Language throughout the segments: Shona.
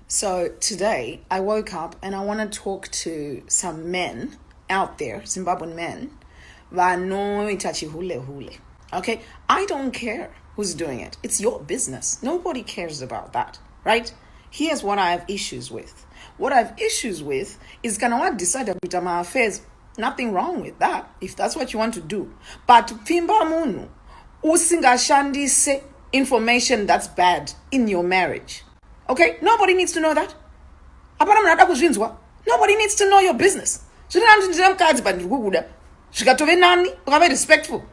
So today I woke up and I want to talk to some men out there, Zimbabwean men. Okay? I don't care who's doing it. It's your business. Nobody cares about that, right? Here's what I have issues with. What I have issues with is can I decide about my affairs. Nothing wrong with that if that's what you want to do. But pimba munu usingashandise information that's bad in your marriage. Okay? Nobody needs to know that. Nobody needs to know your business. Be respectful.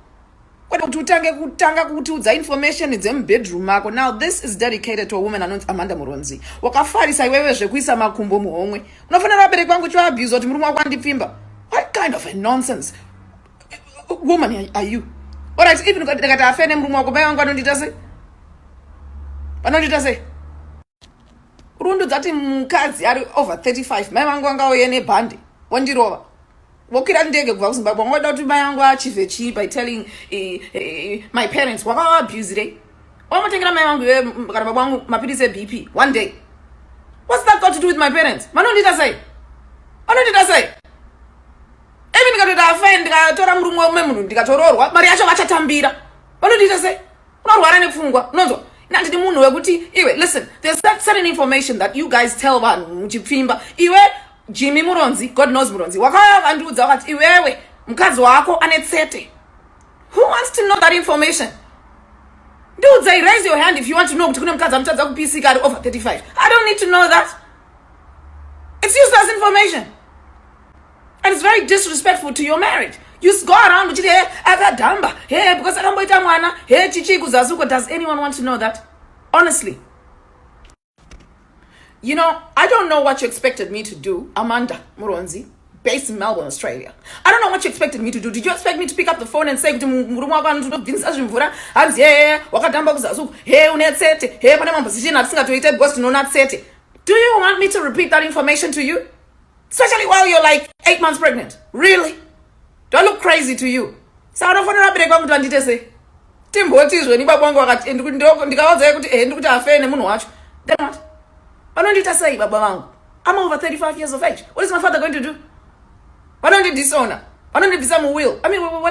Information is in bedroom. Now this is dedicated to a woman anonzi Amanda Muronzi. Wakafarisa iwewe zvekuisa makumbo muhomwe. Unofanira abereki vangu chivaabuse kuti murume wako andipfimba. What kind of a nonsense woman are you? Alright, even ndikati afene murume wako bai vangu anondita sei? Vanondita sei? Rundu dzati mukadzi ari over 35 mai vangu vangauye nebhandi wandirova vokira ndege kubva kuZimbabwe vangoda kuti mai vangu achive chii by telling my parents wakavaabusire wamotengera mai vangu iwe kana baba vangu mapirisi eBP one day. What's that got to do with my parents? Vanondita sei? Even ndikatoita afai ndikatora murume wemunhu ndikatororwa mari yacho vachatambira vanondita sei? Unorwara nepfungwa unonzwa? Listen, there's that certain information that you guys tell vanhu muchipfimba iwe Jimmy Muronzi, God knows Muronzi, wakavandudza wakati iwewe mukadzi wako anetsete. Who wants to know that information? Dudes, raise your hand if you want to know kuti kune mukadzi amutadza kupisika ari over 35. I don't need to know that. It's useless information. And it's very disrespectful to your marriage. You go around with akadamba, because akamboita mwana, chichi kuzazuko. Does anyone want to know that? Honestly. You know, I don't know what you expected me to do, Amanda Muronzi, based in Melbourne, Australia. I don't know what you expected me to do. Did you expect me to pick up the phone and say, do you want me to repeat that information to you? Especially while you're like 8 months pregnant. Really? Do I look crazy to you? So I don't want to be able to say, then what? Then what? Why don't you just say, Baba, I'm over 35 years of age. What is my father going to do? Why don't you dishonor? Why don't you disarm a will? I mean, what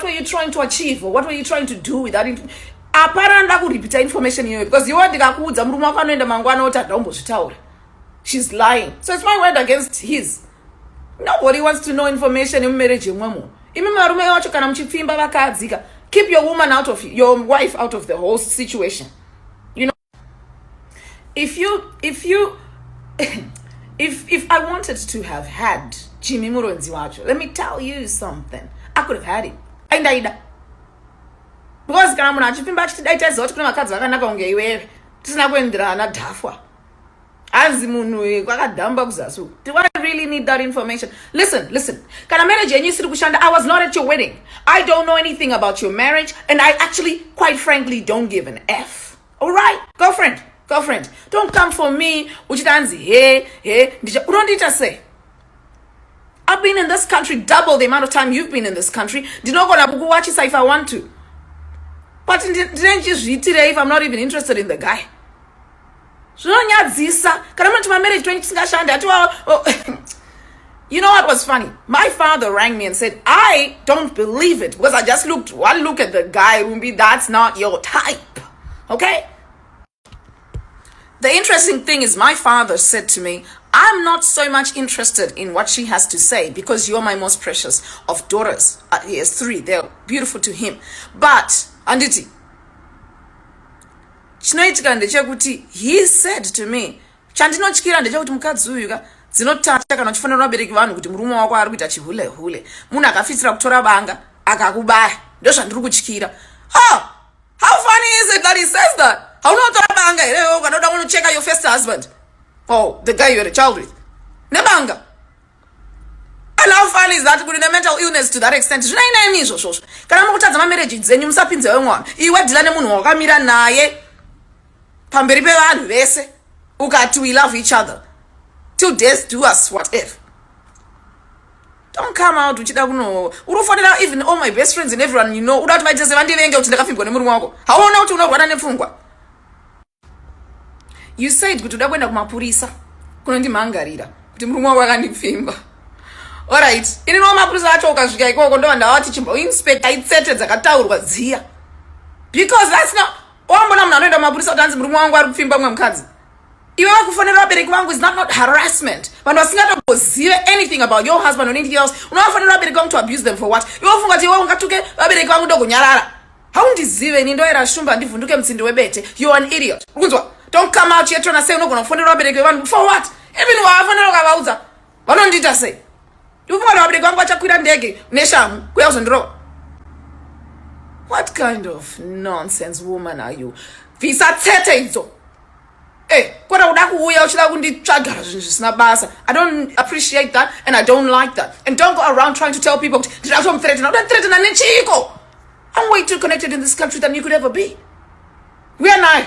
were you trying to achieve? Or what were you trying to do with that? Apparently, repeat information here because you want the she's lying. So it's my word against his. Nobody wants to know information in marriage. Keep your woman out of your wife out of the whole situation. You know, if I wanted to have had Jimmy Muronzi wacho, let me tell you something. I could have had him. Aindaida. Because kana munhu achipimba achitidaita zoti kune vakadzi vakanaka kunge iwewe tisina kuenderana dhafwa. Do I really need that information? Listen. I was not at your wedding. I don't know anything about your marriage, and I actually, quite frankly, don't give an F. All right, girlfriend. Don't come for me. I've been in this country double the amount of time you've been in this country. Did not go to watch it if I want to. But didn't just read today if I'm not even interested in the guy. You know what was funny? My father rang me and said, I don't believe it because I just looked one look at the guy, Rumbi, that's not your type. Okay? The interesting thing is my father said to me, I'm not so much interested in what she has to say because you're my most precious of daughters. He has 3. They're beautiful to him. But, Anditi, he said to me, chandinotyira ndechekuti mukadzi uyu dzinotata kana uchifanira vabereki vanhu kuti murume wako ari kuita chihule munhu akafitsira kutora banga akakubaya ndozvandiri kutyira. How funny is it that he says that? Haunotora banga here ukanoda unocheka your first husband, the guy you had a child with, nebanga. And how funny is that? Kuti mental illness to that extent. Zvinaina izvo zvozvo kana mukutadza mamarriage dzenyu musapinzewe mwana iwe dhila nemunhu wakamira naye pamberi pevanhu vese ukati we love each other till death do us whatever. Don't come out uchida kuno unofanira even all my best friends and everyone you know uda kuti vaitese vandivenge kuti ndakafirwa nemurume wako. Hauona kuti unorwara nepfungwa. You said kuti uda kuenda kumapurisa kunondimhangarira kuti murume wako akandipfimba. Alright, inino mapurisa acho ukasvika ikoko ndo ndawati chimboinspector itsete dzakataurwa dziya. Because that's not wambona munhu anoenda kumapurisa kuti anzi murume wangu ari kupfimba mumwe mukadzi. Iwe wakufonera vabereki vangu is not harassment. Vanhu vasingatombozive anything about your husband or anything else. Unovafonera vabereki vangu to abuse them for what? Iwe ufunga kuti iwe ungatuke vabereki vangu ndogonyarara. Haundizive ini ndoera shumba ndivhunduke mutsindi webete. You are an idiot. Ukunzwa? Don't come out here trying to say unogona kufonera vabereki vangu for what? Even wavafonera ukavaudza vanondiita sei? Ufunga kuti vabereki vangu vachakwira ndege neshangu kuya kuzondirova. What kind of nonsense woman are you? Visa tsete idzo. Hey, kwada uda kuuya uchida kunditsvagara zvinhu zvisina basa. I don't appreciate that and I don't like that. And don't go around trying to tell people that I'm threatened. Don't threaten nechiko. I'm way too connected in this country than you could ever be. We are now.